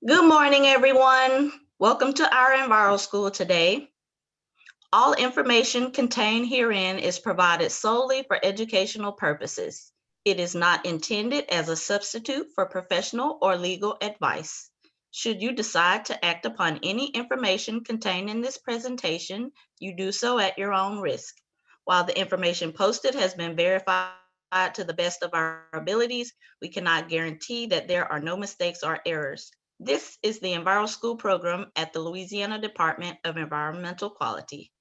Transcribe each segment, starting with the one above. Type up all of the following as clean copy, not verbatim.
Good morning, everyone. Welcome to our Enviroschool today. All information contained herein is provided solely for educational purposes. It is not intended as a substitute for professional or legal advice. Should you decide to act upon any information contained in this presentation, you do so at your own risk. While the information posted has been verified to the best of our abilities, we cannot guarantee that there are no mistakes or errors. This is the Enviroschool program at the Louisiana Department of Environmental Quality.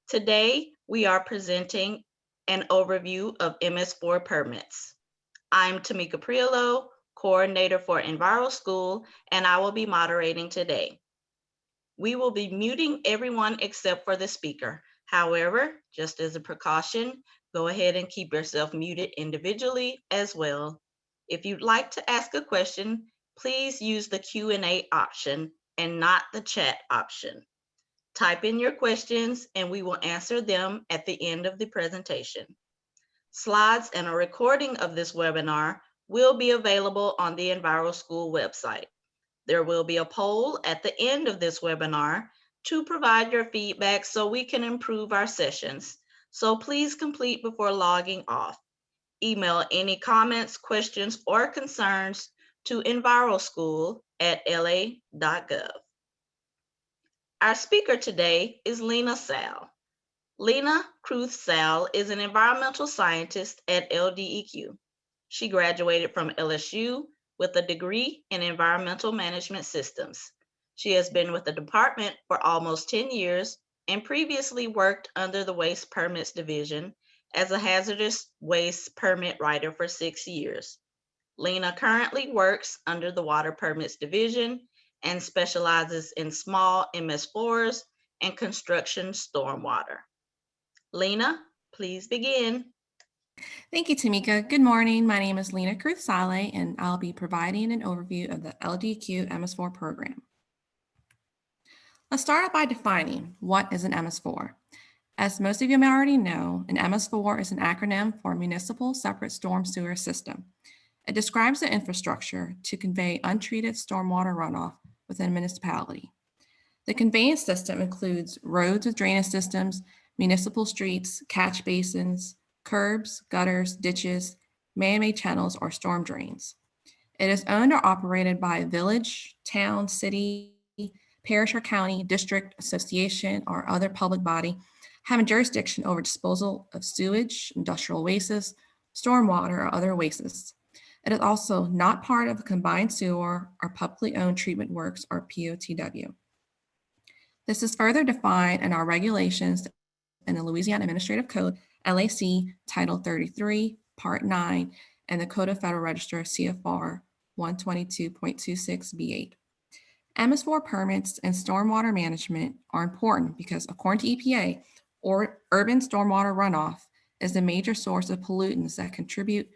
Today, we are presenting an overview of MS4 permits. I'm Tamika Priolo, coordinator for Enviroschool, and I will be moderating today. We will be muting everyone except for the speaker. However, just as a precaution, go ahead and keep yourself muted individually as well. If you'd like to ask a question, please use the Q&A option and not the chat option. Type in your questions and we will answer them at the end of the presentation. Slides and a recording of this webinar will be available on the Enviroschool website. There will be a poll at the end of this webinar to provide your feedback so we can improve our sessions. So please complete before logging off. Email any comments, questions, or concerns to enviroschool@la.gov. Our speaker today is Lena Sal. Lena Kruth Sal is an environmental scientist at LDEQ. She graduated from LSU with a degree in environmental management systems. She has been with the department for almost 10 years and previously worked under the Waste Permits Division as a hazardous waste permit writer for 6 years. Lena currently works under the Water Permits Division and specializes in small MS4s and construction stormwater. Lena, please begin. Thank you, Tamika. Good morning. My name is Lena Kruth-Saleh, and I'll be providing an overview of the LDEQ MS4 program. Let's start out by defining what is an MS4. As most of you may already know, an MS4 is an acronym for Municipal Separate Storm Sewer System. It describes the infrastructure to convey untreated stormwater runoff within a municipality. The conveyance system includes roads with drainage systems, municipal streets, catch basins, curbs, gutters, ditches, man-made channels, or storm drains. It is owned or operated by a village, town, city, parish or county, district, association, or other public body having jurisdiction over disposal of sewage, industrial wastes, stormwater, or other wastes. It is also not part of a combined sewer or publicly owned treatment works or POTW. This is further defined in our regulations in the Louisiana Administrative Code, LAC, Title 33, Part 9, and the Code of Federal Register, CFR 122.26B8. MS4 permits and stormwater management are important because, according to EPA, urban stormwater runoff is the major source of pollutants that contribute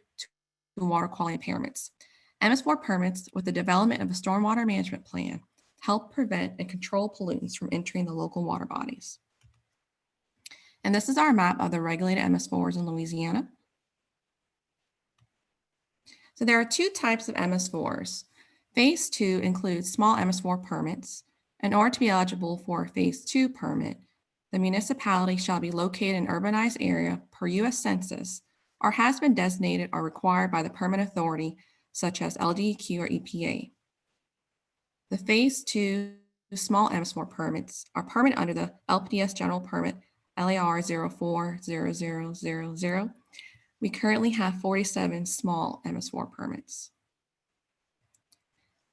to water quality impairments. MS4 permits, with the development of a stormwater management plan, help prevent and control pollutants from entering the local water bodies. And this is our map of the regulated MS4s in Louisiana. So there are two types of MS4s. Phase 2 includes small MS4 permits. In order to be eligible for a Phase 2 permit, the municipality shall be located in an urbanized area per U.S. Census or has been designated or required by the permit authority, such as LDEQ or EPA. The Phase 2 small MS4 permits are permitted under the LPDS General Permit LAR 040000. We currently have 47 small MS4 permits.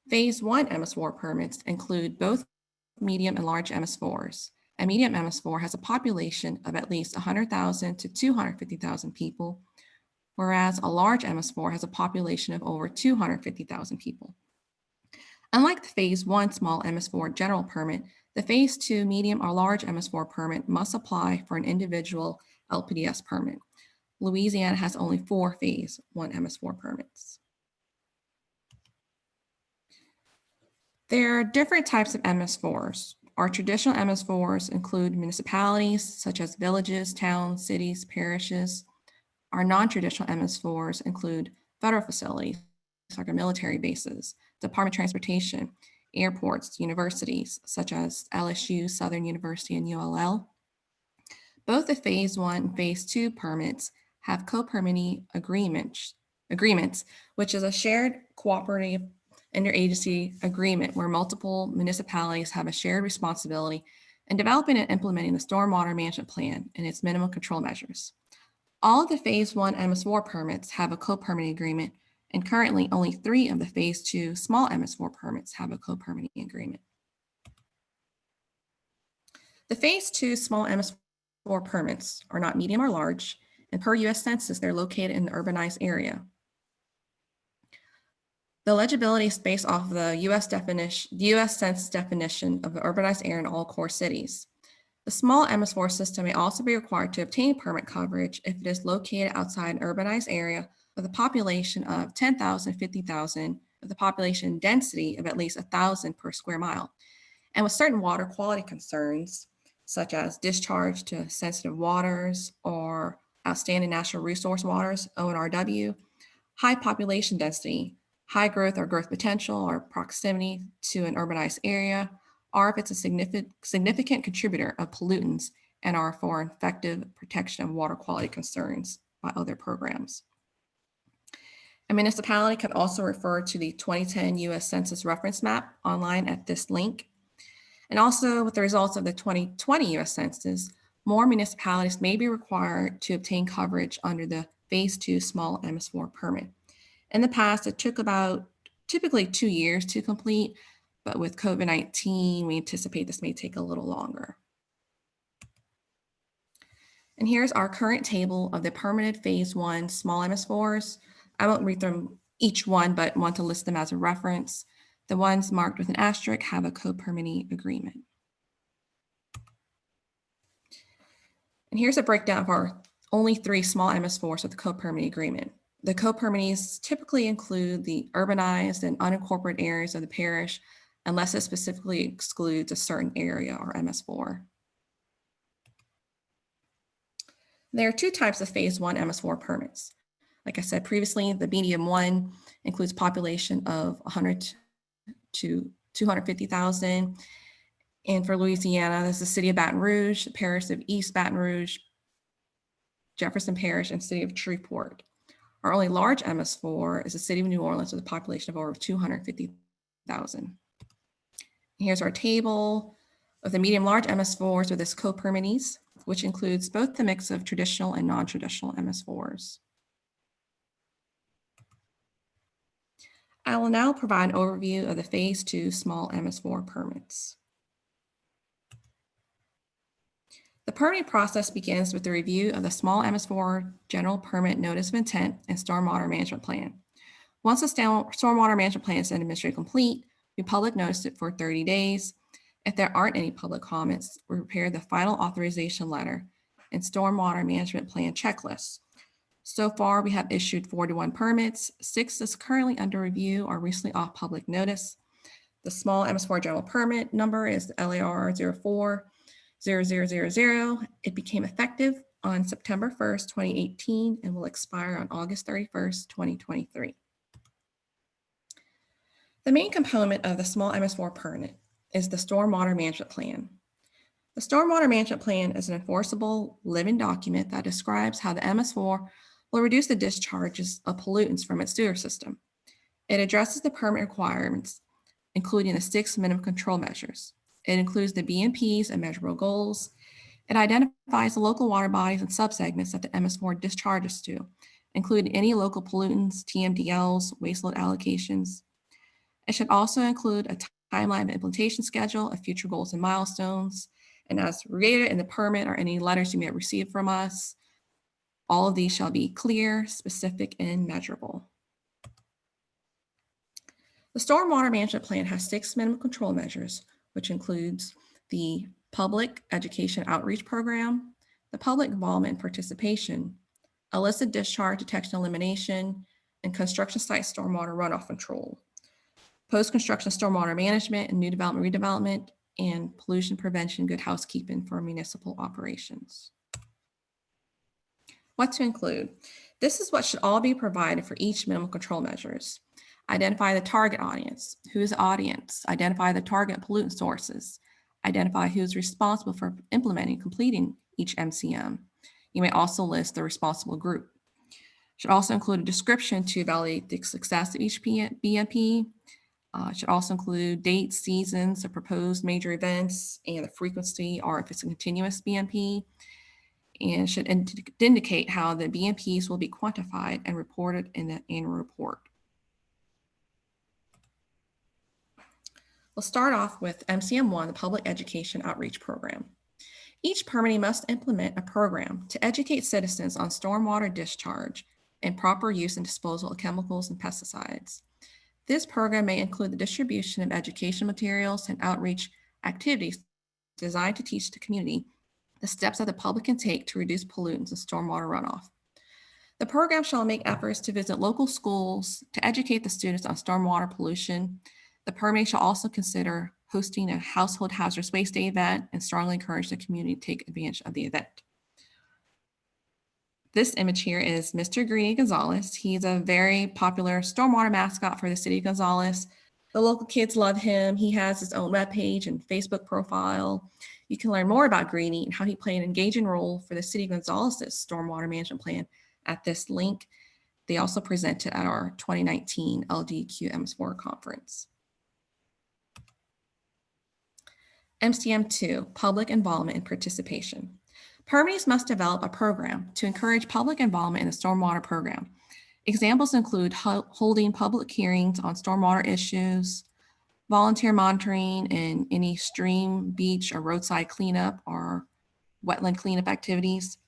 Phase 1 MS4 permits include both medium and large MS4s. A medium MS4 has a population of at least 100,000 to 250,000 people, whereas a large MS4 has a population of over 250,000 people. Unlike the Phase 1 small MS4 general permit, the Phase 2 medium or large MS4 permit must apply for an individual LPDS permit. Louisiana has only 4 Phase 1 MS4 permits. There are different types of MS4s. Our traditional MS4s include municipalities such as villages, towns, cities, parishes. Our non-traditional MS4s include federal facilities like our military bases, Department of Transportation, airports, universities, such as LSU, Southern University, and ULL. Both the Phase 1 and Phase 2 permits have co-permitting agreements, which is a shared cooperative interagency agreement where multiple municipalities have a shared responsibility in developing and implementing the stormwater management plan and its minimum control measures. All of the Phase 1 MS4 permits have a co-permitting agreement, and currently only 3 of the Phase 2 small MS4 permits have a co-permitting agreement. The Phase 2 small MS4 permits are not medium or large, and per U.S. Census, they're located in the urbanized area. The eligibility is based off of the U.S. Census definition of the urbanized area in all core cities. The small MS4 system may also be required to obtain permit coverage if it is located outside an urbanized area with a population of 10,000, 50,000, with a population density of at least 1,000 per square mile, and with certain water quality concerns, such as discharge to sensitive waters or outstanding natural resource waters, ONRW, high population density, high growth or growth potential or proximity to an urbanized area, or if it's a significant contributor of pollutants and are for effective protection of water quality concerns by other programs. A municipality can also refer to the 2010 U.S. Census reference map online at this link. And also with the results of the 2020 U.S. Census, more municipalities may be required to obtain coverage under the Phase 2 small MS4 permit. In the past, it took about typically 2 years to complete, but with COVID-19, we anticipate this may take a little longer. And here's our current table of the permitted Phase 1 small MS4s. I won't read them each one, but want to list them as a reference. The ones marked with an asterisk have a co-permitting agreement. And here's a breakdown of our only 3 small MS4s with a co-permitting agreement. The co-permittees typically include the urbanized and unincorporated areas of the parish, unless it specifically excludes a certain area or MS4. There are 2 types of Phase 1 MS4 permits. Like I said previously, the medium one includes population of 100 to 250,000. And for Louisiana, this is the city of Baton Rouge, the parish of East Baton Rouge, Jefferson Parish, and city of Shreveport. Our only large MS4 is the city of New Orleans with a population of over 250,000. Here's our table of the medium-large MS4s with its co-permittees, which includes both the mix of traditional and non-traditional MS4s. I will now provide an overview of the Phase 2 small MS4 permits. The permitting process begins with the review of the small MS4 general permit notice of intent and stormwater management plan. Once the stormwater management plan is administratively complete, we public notice it for 30 days. If there aren't any public comments, we prepare the final authorization letter and stormwater management plan checklist. So far, we have issued 41 permits. 6 is currently under review or recently off public notice. The small MS4 general permit number is LAR 040000. It became effective on September 1st, 2018, and will expire on August 31st, 2023. The main component of the small MS4 permit is the stormwater management plan. The stormwater management plan is an enforceable living document that describes how the MS4 will reduce the discharges of pollutants from its sewer system. It addresses the permit requirements, including the 6 minimum control measures. It includes the BMPs and measurable goals. It identifies the local water bodies and subsegments that the MS4 discharges to, including any local pollutants, TMDLs, waste load allocations. It should also include a timeline of implementation schedule of future goals and milestones. And as related in the permit or any letters you may have received from us, all of these shall be clear, specific, and measurable. The stormwater management plan has 6 minimum control measures, which includes the public education outreach program, the public involvement and participation, illicit discharge detection elimination, and construction site stormwater runoff control, post-construction stormwater management and new development redevelopment, and pollution prevention good housekeeping for municipal operations. What to include? This is what should all be provided for each minimum control measures. Identify the target audience. Who's the audience? Identify the target pollutant sources. Identify who's responsible for implementing, completing each MCM. You may also list the responsible group. Should also include a description to evaluate the success of each BMP. Should also include dates, seasons, the proposed major events, and the frequency, or if it's a continuous BMP, and should indicate how the BMPs will be quantified and reported in the annual report. We'll start off with MCM1, the Public Education Outreach Program. Each permittee must implement a program to educate citizens on stormwater discharge and proper use and disposal of chemicals and pesticides. This program may include the distribution of education materials and outreach activities designed to teach the community the steps that the public can take to reduce pollutants and stormwater runoff. The program shall make efforts to visit local schools to educate the students on stormwater pollution. The permittee shall also consider hosting a household hazardous waste day event and strongly encourage the community to take advantage of the event. This image here is Mr. Greeny Gonzalez. He's a very popular stormwater mascot for the city of Gonzales. The local kids love him. He has his own webpage and Facebook profile. You can learn more about Greeny and how he played an engaging role for the city of Gonzales' stormwater management plan at this link. They also presented at our 2019 LDEQ MS4 conference. MCM2, Public Involvement and Participation. Permittees must develop a program to encourage public involvement in the stormwater program. Examples include holding public hearings on stormwater issues, volunteer monitoring in any stream, beach, or roadside cleanup or wetland cleanup activities.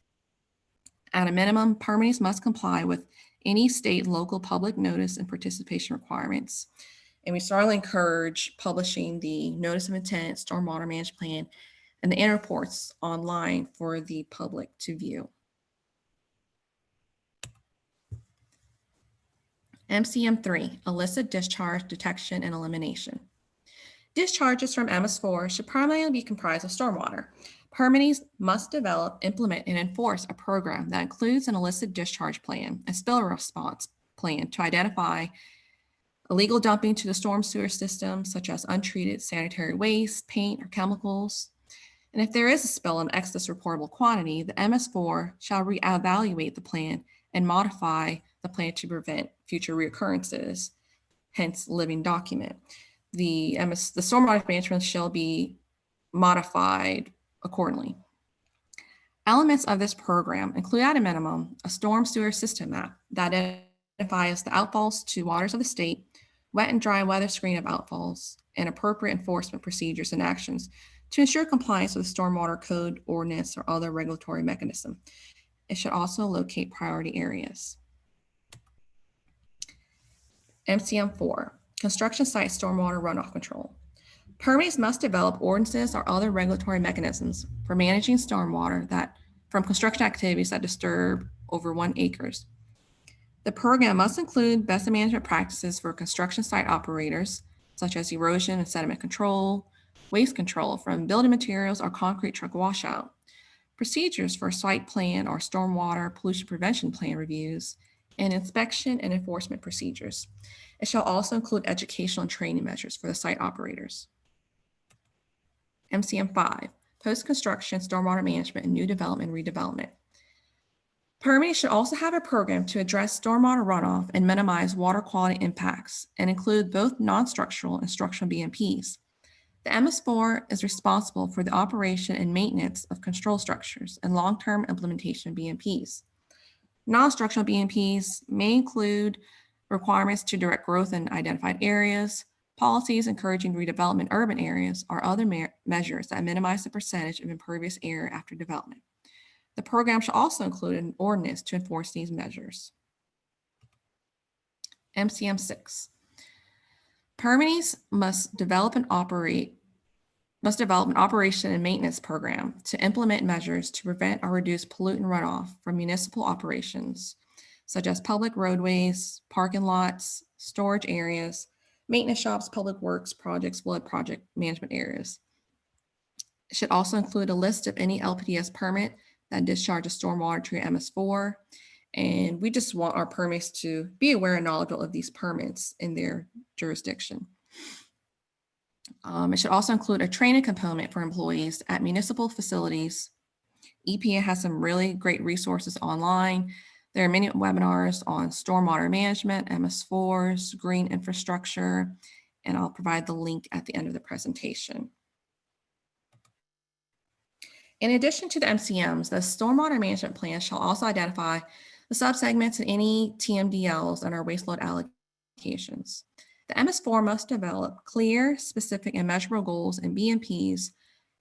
At a minimum, permittees must comply with any state and local public notice and participation requirements. And we strongly encourage publishing the notice of intent, stormwater management plan, and the annual reports online for the public to view. MCM3, illicit discharge detection and elimination. Discharges from MS4 should primarily be comprised of stormwater. Permittees must develop, implement, and enforce a program that includes an illicit discharge plan and spill response plan to identify illegal dumping to the storm sewer system, such as untreated sanitary waste, paint, or chemicals. And if there is a spill in excess reportable quantity, the MS4 shall reevaluate the plan and modify the plan to prevent future reoccurrences, hence living document. The stormwater management shall be modified accordingly. Elements of this program include at a minimum a storm sewer system map that identifies the outfalls to waters of the state, wet and dry weather screen of outfalls, and appropriate enforcement procedures and actions to ensure compliance with the stormwater code, ordinance, or other regulatory mechanism. It should also locate priority areas. MCM4, construction site stormwater runoff control. Permittees must develop ordinances or other regulatory mechanisms for managing stormwater from construction activities that disturb over 1 acres. The program must include best management practices for construction site operators, such as erosion and sediment control, waste control from building materials or concrete truck washout, procedures for site plan or stormwater pollution prevention plan reviews, and inspection and enforcement procedures. It shall also include educational and training measures for the site operators. MCM5, post-construction stormwater management and new development and redevelopment. Permittees should also have a program to address stormwater runoff and minimize water quality impacts and include both non-structural and structural BMPs. The MS4 is responsible for the operation and maintenance of control structures and long-term implementation of BMPs. Non-structural BMPs may include requirements to direct growth in identified areas, policies encouraging redevelopment in urban areas, or other measures that minimize the percentage of impervious area after development. The program shall also include an ordinance to enforce these measures. MCM6. Permittees must develop an operation and maintenance program to implement measures to prevent or reduce pollutant runoff from municipal operations, such as public roadways, parking lots, storage areas, maintenance shops, public works projects, flood project management areas. It should also include a list of any LPDS permit that discharges stormwater to MS4 And we just want our permits to be aware and knowledgeable of these permits in their jurisdiction. It should also include a training component for employees at municipal facilities. EPA has some really great resources online. There are many webinars on stormwater management, MS4s, green infrastructure, and I'll provide the link at the end of the presentation. In addition to the MCMs, the stormwater management plan shall also identify the subsegments and any TMDLs in our waste load allocations. The MS4 must develop clear, specific, and measurable goals and BMPs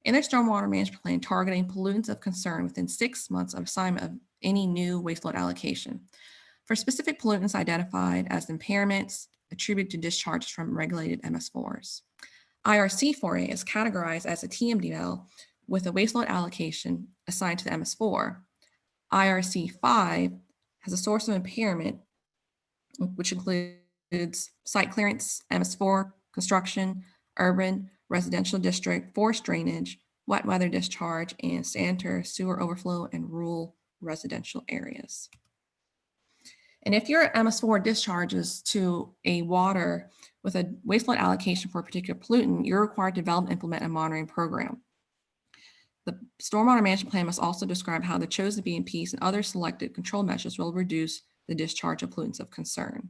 in their stormwater management plan targeting pollutants of concern within 6 months of assignment of any new waste load allocation. For specific pollutants identified as impairments attributed to discharges from regulated MS4s. IRC4A is categorized as a TMDL with a waste load allocation assigned to the MS4. IRC5 has a source of impairment, which includes site clearance, MS4, construction, urban, residential district, forest drainage, wet weather discharge, and sanitary sewer overflow in rural residential areas. And if your MS4 discharges to a water with a waste load allocation for a particular pollutant, you're required to develop and implement a monitoring program. The stormwater management plan must also describe how the chosen BMPs and other selected control measures will reduce the discharge of pollutants of concern.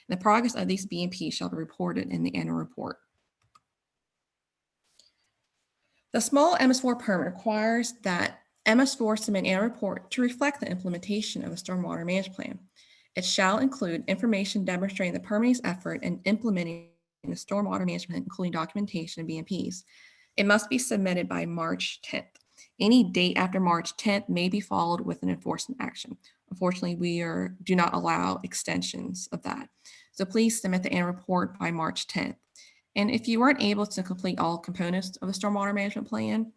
And the progress of these BMPs shall be reported in the annual report. The small MS4 permit requires that MS4 submit an annual report to reflect the implementation of the stormwater management plan. It shall include information demonstrating the permitting's effort in implementing the stormwater management, including documentation of BMPs. It must be submitted by March 10th. Any date after March 10th may be followed with an enforcement action. Unfortunately, we do not allow extensions of that. So please submit the annual report by March 10th. And if you weren't able to complete all components of the stormwater management plan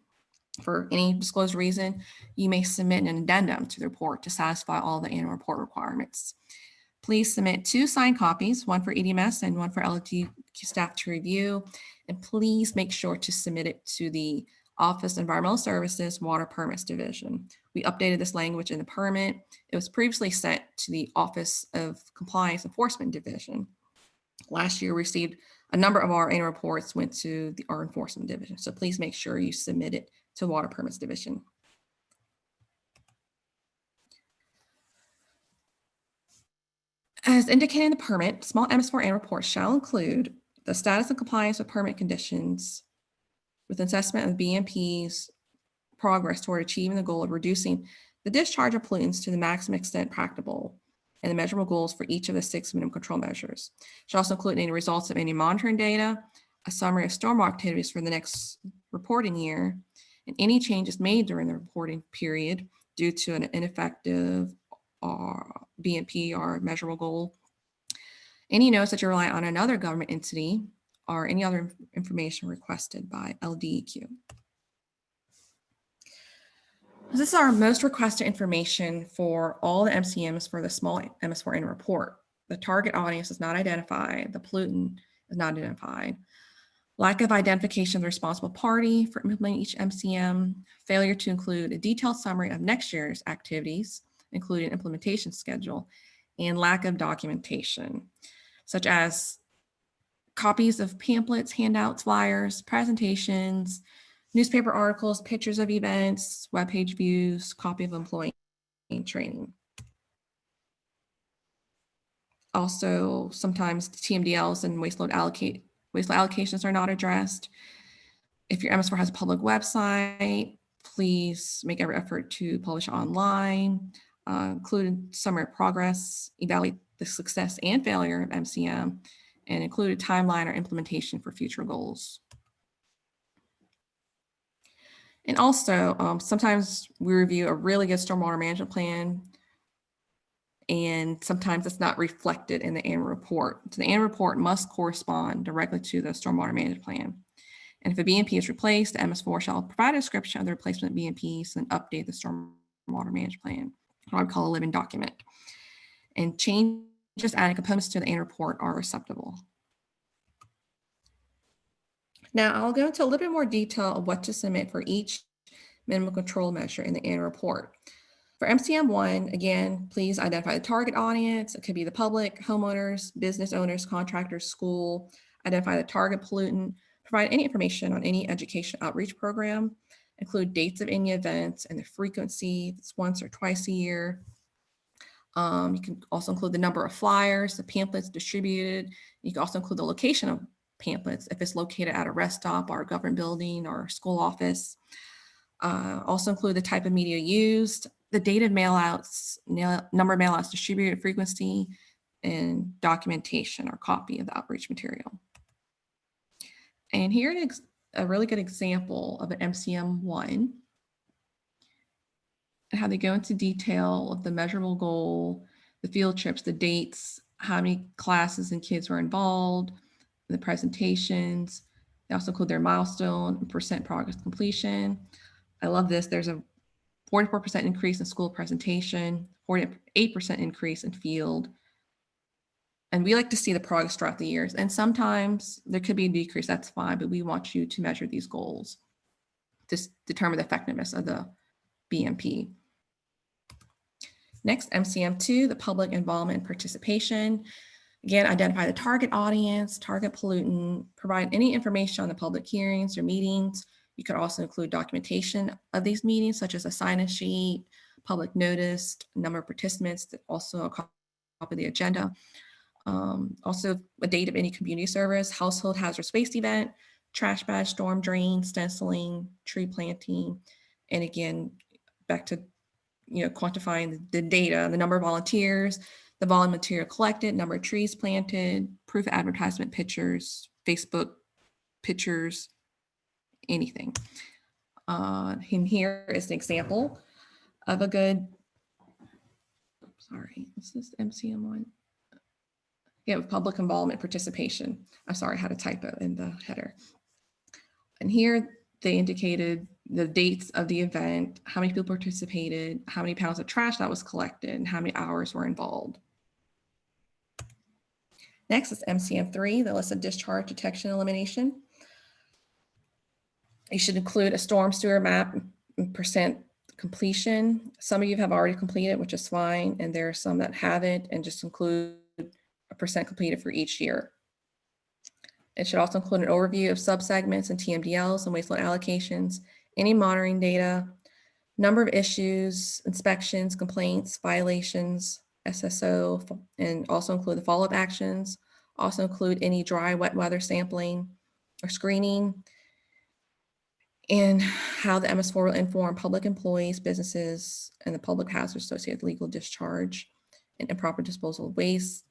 for any disclosed reason, you may submit an addendum to the report to satisfy all the annual report requirements. Please submit 2 signed copies, one for EDMS and one for LDEQ staff to review. And please make sure to submit it to the Office of Environmental Services Water Permits Division. We updated this language in the permit. It was previously sent to the Office of Compliance Enforcement Division. Last year, we received a number of our annual reports went to our enforcement division. So please make sure you submit it to Water Permits Division. As indicated in the permit, small MS4 annual report shall include the status of compliance with permit conditions with assessment of BMP's progress toward achieving the goal of reducing the discharge of pollutants to the maximum extent practicable and the measurable goals for each of the 6 minimum control measures. It should also include any results of any monitoring data, a summary of stormwater activities for the next reporting year, and any changes made during the reporting period due to an ineffective BMP or measurable goal. Any notes that you rely on another government entity or any other information requested by LDEQ. This is our most requested information for all the MCMs for the small MS4 annual report. The target audience is not identified. The pollutant is not identified. Lack of identification of the responsible party for implementing each MCM. Failure to include a detailed summary of next year's activities, including implementation schedule, and lack of documentation, such as copies of pamphlets, handouts, flyers, presentations, newspaper articles, pictures of events, webpage views, copy of employee training. Also, sometimes TMDLs and waste load allocations are not addressed. If your MS4 has a public website, please make every effort to publish online, include summary of progress, evaluate the success and failure of MCM, and include a timeline or implementation for future goals. And also, sometimes we review a really good stormwater management plan, and sometimes it's not reflected in the annual report. So the annual report must correspond directly to the stormwater management plan. And if a BMP is replaced, the MS4 shall provide a description of the replacement BMPs and update the stormwater management plan, what I would call a living document. And changes adding components to the annual report are acceptable. Now I'll go into a little bit more detail of what to submit for each minimum control measure in the annual report. For MCM1, again, please identify the target audience. It could be the public, homeowners, business owners, contractors, school. Identify the target pollutant. Provide any information on any education outreach program. Include dates of any events and the frequency. It's once or twice a year. You can also include the number of flyers, the pamphlets distributed. You can also include the location of pamphlets if it's located at a rest stop or a government building or school office. Also include the type of media used, the date of mailouts, number of mailouts distributed, frequency, and documentation or copy of the outreach material. And here is a really good example of an MCM1 and how they go into detail of the measurable goal, the field trips, the dates, how many classes and kids were involved, the presentations. They also include their milestone and percent progress completion. I love this. There's a 44% increase in school presentation, 48% increase in field. And we like to see the progress throughout the years. And sometimes there could be a decrease, that's fine, but we want you to measure these goals to determine the effectiveness of the BMP. Next, MCM2, the public involvement and participation. Again, identify the target audience, target pollutant, provide any information on the public hearings or meetings. You could also include documentation of these meetings, such as a sign-in sheet, public notice, number of participants, also a copy of the agenda. Also, a date of any community service, household hazardous waste event, trash bag, storm drain, stenciling, tree planting, and again, back to quantifying the data, the number of volunteers, the volume of material collected, number of trees planted, proof of advertisement pictures, Facebook pictures, anything. And here is an example of a good, sorry, this is MCM1. Yeah, public involvement participation. I'm sorry, I had a typo in the header. And here they indicated the dates of the event, how many people participated, how many pounds of trash that was collected, and how many hours were involved. Next is MCM3, the list of discharge detection elimination. You should include a storm sewer map and percent completion. Some of you have already completed, which is fine, and there are some that haven't, and just include a percent completed for each year. It should also include an overview of subsegments and TMDLs and wastewater allocations, any monitoring data, number of issues, inspections, complaints, violations, SSO, and also include the follow-up actions, also include any dry, wet weather sampling or screening, and how the MS4 will inform public employees, businesses, and the public hazards associated with legal discharge and improper disposal of waste.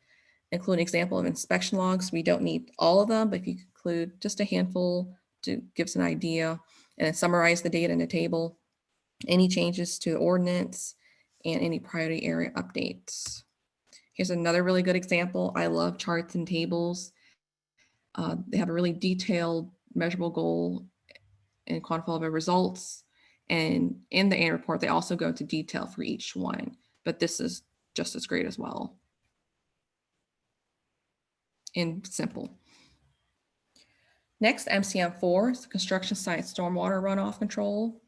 Include an example of inspection logs. We don't need all of them, but if you include just a handful to give us an idea, and then summarize the data in a table, any changes to the ordinance, and any priority area updates. Here's another really good example. I love charts and tables. They have a really detailed measurable goal and quantifiable results. And in the annual report, they also go into detail for each one, but this is just as great as well. And simple. Next, MCM4 is construction site stormwater runoff control.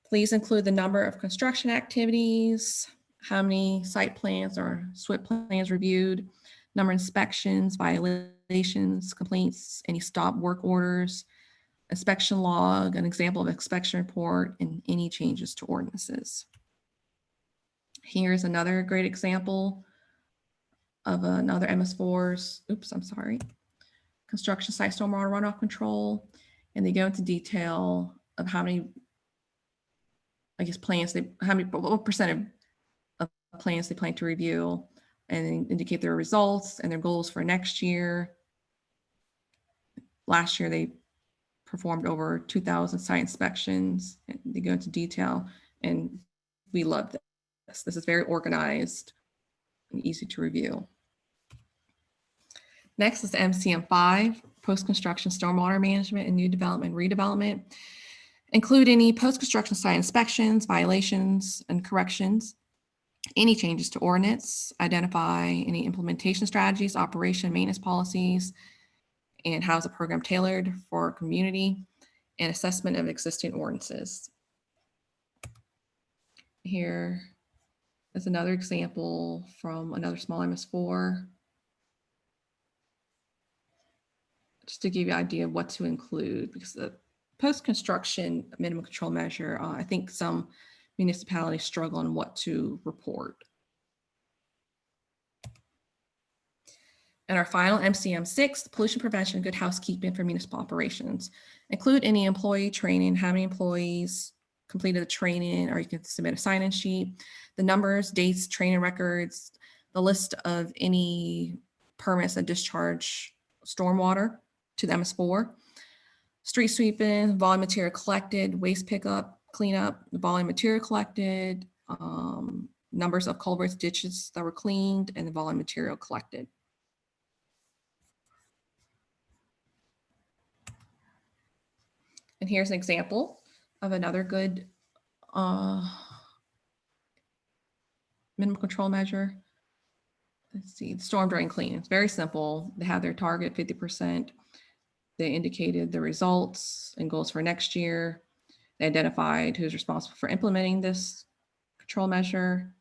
Please include the number of construction activities, how many site plans or SWIP plans reviewed, number of inspections, violations, complaints, any stop work orders, inspection log, an example of inspection report, and any changes to ordinances. Here's another great example of another MS4's, construction site stormwater runoff control. And they go into detail of how many, plans what percent of plans they plan to review, and indicate their results and their goals for next year. Last year, they performed over 2,000 site inspections. And they go into detail, and we love this. This is very organized and easy to review. Next is MCM5, post-construction stormwater management and new development, redevelopment. Include any post-construction site inspections, violations, and corrections, any changes to ordinance, identify any implementation strategies, operation, maintenance policies, and how is the program tailored for community, and assessment of existing ordinances. Here As another example from another small MS4, just to give you an idea of what to include, because the post-construction minimum control measure, I think some municipalities struggle on what to report. And our final MCM6, pollution prevention, good housekeeping for municipal operations. Include any employee training, how many employees completed the training, or you can submit a sign-in sheet, the numbers, dates, training records, the list of any permits that discharge stormwater to the MS4, street sweeping, volume material collected, waste pickup, cleanup, the volume material collected, numbers of culverts, ditches that were cleaned, and the volume material collected. And here's an example of another good minimum control measure. Let's see, the storm drain cleaning. It's very simple. They have their target 50%. They indicated the results and goals for next year. They identified who's responsible for implementing this control measure.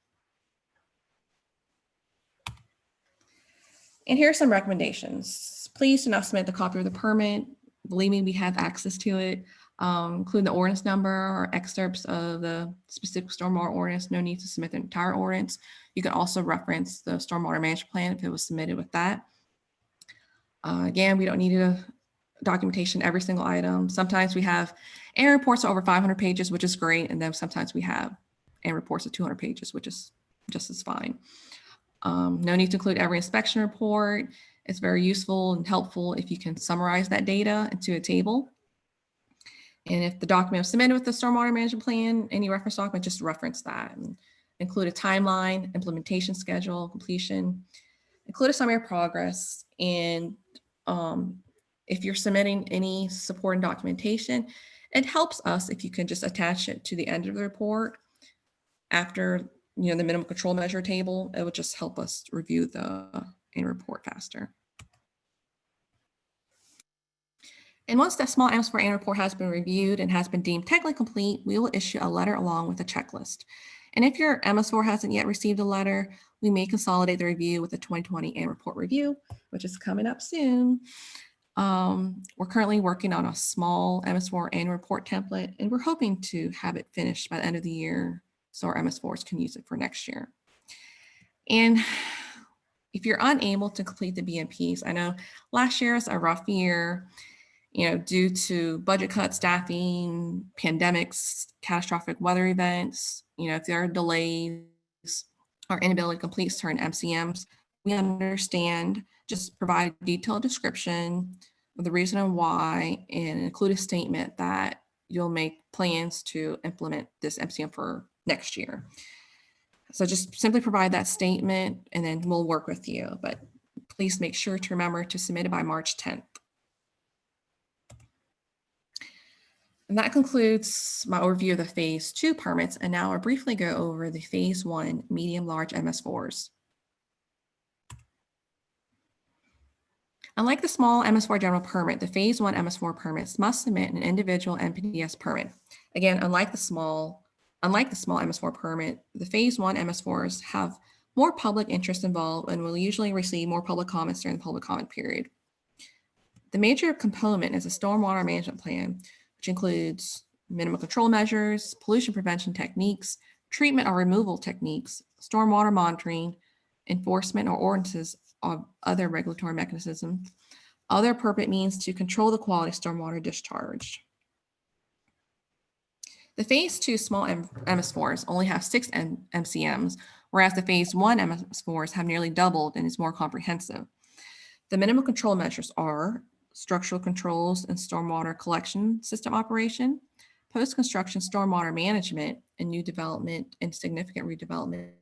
And here are some recommendations. Please do not submit the copy of the permit. Believe me, we have access to it. Include the ordinance number or excerpts of the specific stormwater ordinance. No need to submit the entire ordinance. You can also reference the stormwater management plan if it was submitted with that. Again, we don't need a documentation every single item. Sometimes we have annual reports over 500 pages, which is great. And then sometimes we have annual reports of 200 pages, which is just as fine. No need to include every inspection report. It's very useful and helpful if you can summarize that data into a table. And if the document was submitted with the stormwater management plan, any reference document, just reference that. And include a timeline, implementation schedule, completion, include a summary of progress. And if you're submitting any supporting documentation, it helps us if you can just attach it to the end of the report after the minimum control measure table. It would just help us review the annual report faster. And once that small MS4 annual report has been reviewed and has been deemed technically complete, we will issue a letter along with a checklist. And if your MS4 hasn't yet received a letter, we may consolidate the review with the 2020 annual report review, which is coming up soon. We're currently working on a small MS4 annual report template, and we're hoping to have it finished by the end of the year so our MS4s can use it for next year. And if you're unable to complete the BMPs, I know last year was a rough year, due to budget cuts, staffing, pandemics, catastrophic weather events, if there are delays or inability to complete certain MCMs, we understand. Just provide a detailed description of the reason why and include a statement that you'll make plans to implement this MCM for next year. So just simply provide that statement and then we'll work with you. But please make sure to remember to submit it by March 10th. And that concludes my overview of the Phase 2 permits. And now I'll briefly go over the Phase 1 medium-large MS4s. Unlike the small MS4 general permit, the Phase 1 MS4 permits must submit an individual NPDES permit. Again, unlike the small MS4 permit, the Phase 1 MS4s have more public interest involved and will usually receive more public comments during the public comment period. The major component is a stormwater management plan, which includes minimum control measures, pollution prevention techniques, treatment or removal techniques, stormwater monitoring, enforcement or ordinances of other regulatory mechanisms, other appropriate means to control the quality of stormwater discharge. The Phase 2 small MS4s only have 6 MCMs, whereas the Phase 1 MS4s have nearly doubled and is more comprehensive. The minimum control measures are structural controls and stormwater collection system operation, post-construction stormwater management and new development and significant redevelopment,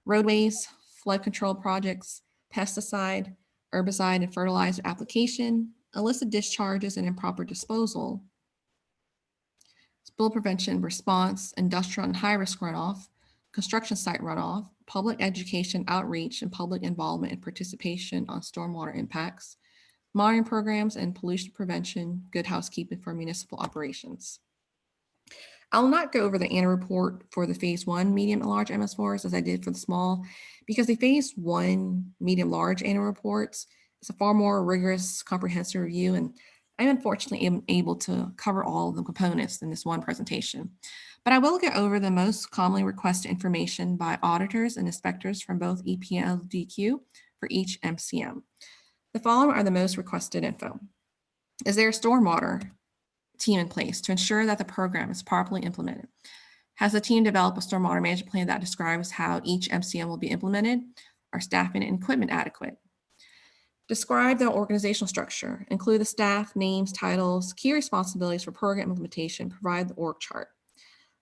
roadways, flood control projects, pesticide, herbicide and fertilizer application, illicit discharges and improper disposal, spill prevention response, industrial and high-risk runoff, construction site runoff, public education outreach and public involvement and participation on stormwater impacts, monitoring programs and pollution prevention, good housekeeping for municipal operations. I'll not go over the annual report for the phase 1 medium and large MS4s as I did for the small, because the phase 1 medium large annual reports is a far more rigorous, comprehensive review, and I unfortunately am able to cover all of the components in this one presentation. But I will go over the most commonly requested information by auditors and inspectors from both EP and LDEQ for each MCM. The following are the most requested info. Is there a stormwater team in place to ensure that the program is properly implemented? Has the team developed a stormwater management plan that describes how each MCM will be implemented? Are staffing and equipment adequate? Describe the organizational structure. Include the staff, names, titles, key responsibilities for program implementation. Provide the org chart.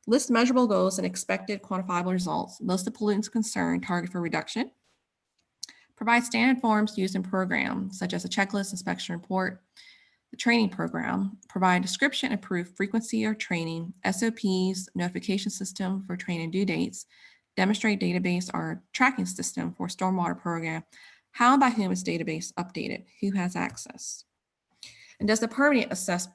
List measurable goals and expected quantifiable results. List the pollutants concerned, target for reduction. Provide standard forms used in programs, such as a checklist, inspection report. The training program. Provide description and proof frequency of training, SOPs, notification system for training due dates, demonstrate database or tracking system for stormwater program. How and by whom is database updated? Who has access? And does the permitting assess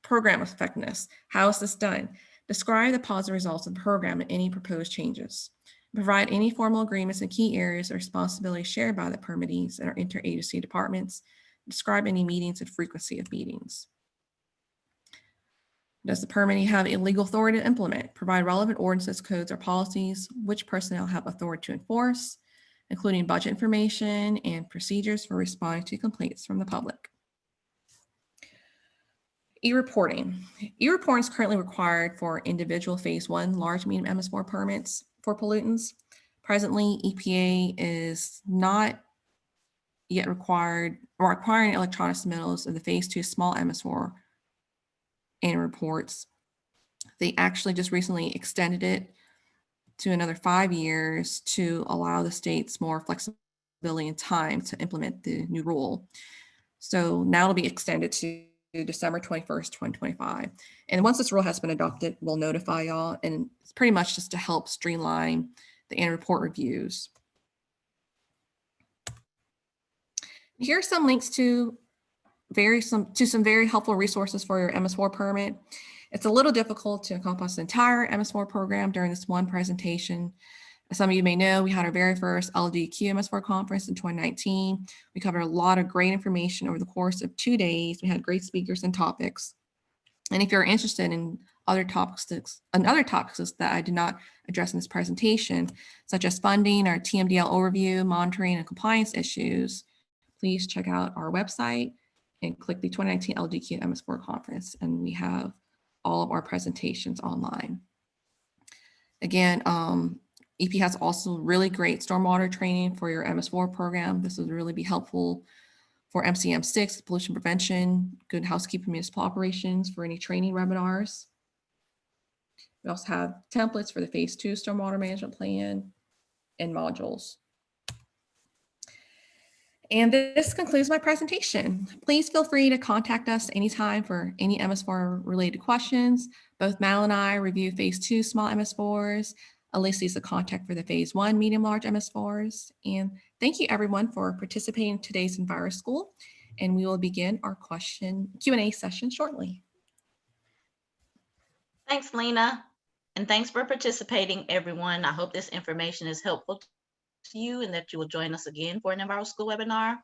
program effectiveness? How is this done? Describe the positive results of the program and any proposed changes. Provide any formal agreements in key areas of responsibility shared by the permittees and our interagency departments. Describe any meetings and frequency of meetings. Does the permittee have a legal authority to implement? Provide relevant ordinances, codes, or policies. Which personnel have authority to enforce, including budget information and procedures for responding to complaints from the public. E-reporting. E-reporting is currently required for individual phase 1 large medium MS4 permits for pollutants. Presently, EPA is not yet requiring electronic submittals of the phase 2 small MS4 annual reports. They actually just recently extended it to another 5 years to allow the states more flexibility and time to implement the new rule. So now it'll be extended to December 21st, 2025. And once this rule has been adopted, we'll notify y'all, and it's pretty much just to help streamline the annual report reviews. Here are some links to some very helpful resources for your MS4 permit. It's a little difficult to encompass the entire MS4 program during this one presentation. As some of you may know, we had our very first LDEQ MS4 conference in 2019. We covered a lot of great information over the course of 2 days. We had great speakers and topics. And if you're interested in other topics that I did not address in this presentation, such as funding, our TMDL overview, monitoring, and compliance issues, please check out our website and click the 2019 LDEQ MS4 conference, and we have all of our presentations online. Again, EP has also really great stormwater training for your MS4 program. This would really be helpful for MCM6, pollution prevention, good housekeeping, municipal operations for any training webinars. We also have templates for the phase 2 stormwater management plan and modules. And this concludes my presentation. Please feel free to contact us anytime for any MS4 related questions. Both Mal and I review phase 2 small MS4s. Alicia is the contact for the phase 1 medium large MS4s. And thank you everyone for participating in today's Enviroschool. And we will begin our Q&A session shortly. Thanks, Lena. And thanks for participating, everyone. I hope this information is helpful to you and that you will join us again for an Enviroschool webinar.